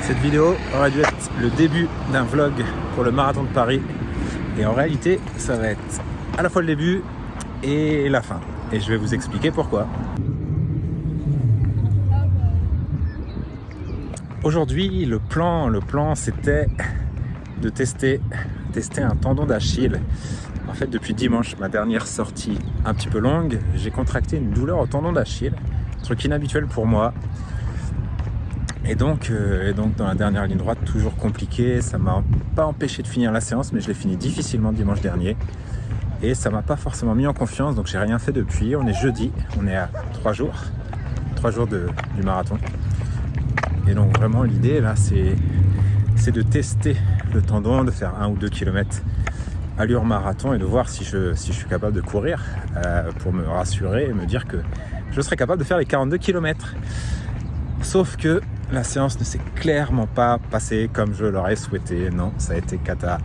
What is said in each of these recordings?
Cette vidéo aurait dû être le début d'un vlog pour le marathon de Paris. Et en réalité, ça va être à la fois le début et la fin. Et je vais vous expliquer pourquoi. Aujourd'hui, le plan c'était de tester un tendon d'Achille. En fait, depuis dimanche, ma dernière sortie un petit peu longue, j'ai contracté une douleur au tendon d'Achille, truc inhabituel pour moi. Et donc dans la dernière ligne droite, toujours compliqué. Ça m'a pas empêché de finir la séance, mais je l'ai fini difficilement dimanche dernier. Et ça m'a pas forcément mis en confiance, donc j'ai rien fait depuis. On est jeudi, on est à 3 jours du marathon. Et donc vraiment l'idée là, c'est de tester le tendon, de faire 1 ou 2 km allure marathon et de voir si je suis capable de courir pour me rassurer et me dire que je serai capable de faire les 42 km. Sauf que la séance ne s'est clairement pas passée comme je l'aurais souhaité. Non, ça a été cata.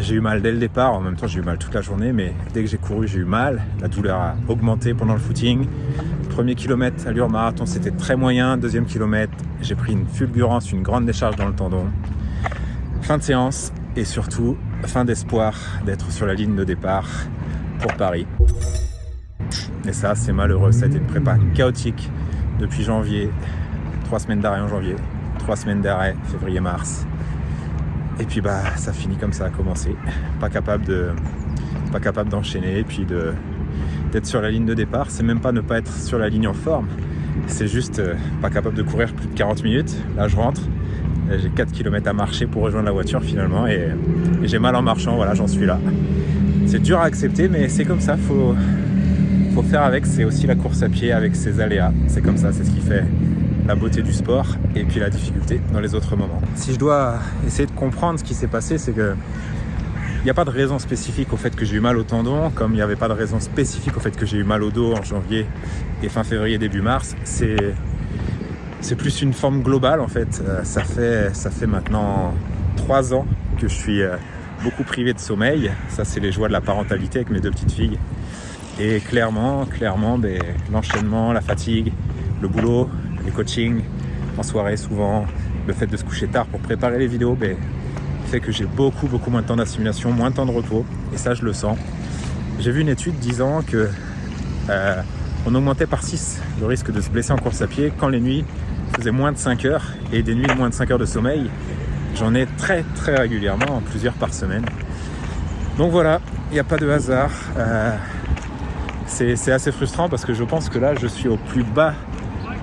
J'ai eu mal dès le départ. En même temps, j'ai eu mal toute la journée, mais dès que j'ai couru, j'ai eu mal. La douleur a augmenté pendant le footing. Premier kilomètre, allure marathon, c'était très moyen. Deuxième kilomètre, j'ai pris une fulgurance, une grande décharge dans le tendon. Fin de séance et surtout, fin d'espoir d'être sur la ligne de départ pour Paris. Et ça, c'est malheureux. Ça a été une prépa chaotique depuis janvier. 3 semaines d'arrêt en janvier, 3 semaines d'arrêt février-mars. Et puis ça finit comme ça a commencé. Pas capable d'enchaîner et puis d'être sur la ligne de départ. C'est même pas ne pas être sur la ligne en forme. C'est juste pas capable de courir plus de 40 minutes. Là, je rentre. J'ai 4 km à marcher pour rejoindre la voiture finalement. Et j'ai mal en marchant. Voilà, j'en suis là. C'est dur à accepter, mais c'est comme ça. Faut faire avec. C'est aussi la course à pied avec ses aléas. C'est comme ça, c'est ce qui fait la beauté du sport et puis la difficulté dans les autres moments. Si je dois essayer de comprendre ce qui s'est passé, c'est que il n'y a pas de raison spécifique au fait que j'ai eu mal au tendon, comme il n'y avait pas de raison spécifique au fait que j'ai eu mal au dos en janvier et fin février, début mars. C'est plus une forme globale en fait. Ça fait maintenant 3 ans que je suis beaucoup privé de sommeil. Ça, c'est les joies de la parentalité avec mes 2 petites filles. Et clairement, l'enchaînement, la fatigue, le boulot, les coachings en soirée souvent, le fait de se coucher tard pour préparer les vidéos fait que j'ai beaucoup moins de temps d'assimilation, moins de temps de repos, et ça je le sens. J'ai vu une étude disant que on augmentait par 6 le risque de se blesser en course à pied quand les nuits faisaient moins de 5 heures, et des nuits de moins de 5 heures de sommeil, j'en ai très régulièrement, plusieurs par semaine. Donc voilà, il n'y a pas de hasard. C'est assez frustrant parce que je pense que là je suis au plus bas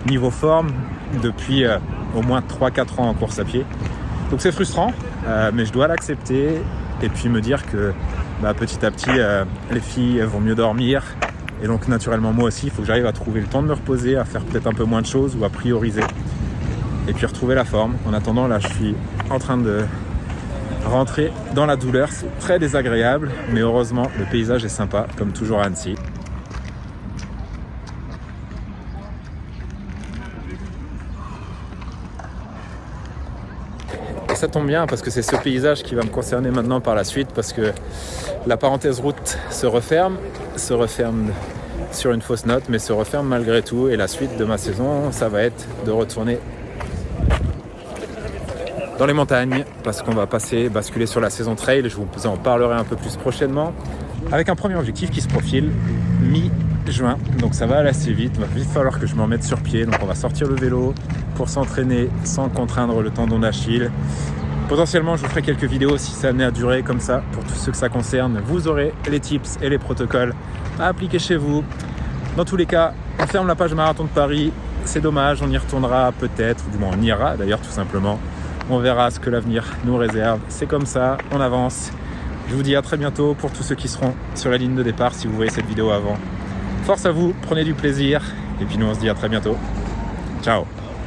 niveau forme depuis au moins 3-4 ans en course à pied. Donc c'est frustrant, mais je dois l'accepter et puis me dire que petit à petit les filles vont mieux dormir et donc naturellement moi aussi il faut que j'arrive à trouver le temps de me reposer, à faire peut-être un peu moins de choses ou à prioriser et puis retrouver la forme. En attendant là je suis en train de rentrer dans la douleur, c'est très désagréable mais heureusement le paysage est sympa comme toujours à Annecy. Ça tombe bien parce que c'est ce paysage qui va me concerner maintenant par la suite parce que la parenthèse route se referme sur une fausse note mais se referme malgré tout et la suite de ma saison ça va être de retourner dans les montagnes parce qu'on va basculer sur la saison trail. Je vous en parlerai un peu plus prochainement avec un premier objectif qui se profile mi-juin, donc ça va aller assez vite, il va vite falloir que je m'en mette sur pied, donc on va sortir le vélo pour s'entraîner sans contraindre le tendon d'Achille. Potentiellement je vous ferai quelques vidéos si ça amené à durer comme ça, pour tous ceux que ça concerne, vous aurez les tips et les protocoles à appliquer chez vous. Dans tous les cas, on ferme la page Marathon de Paris, c'est dommage, on y retournera peut-être, ou du moins on ira d'ailleurs tout simplement, on verra ce que l'avenir nous réserve, c'est comme ça, on avance. Je vous dis à très bientôt pour tous ceux qui seront sur la ligne de départ si vous voyez cette vidéo avant. Force à vous, prenez du plaisir et puis nous on se dit à très bientôt. Ciao.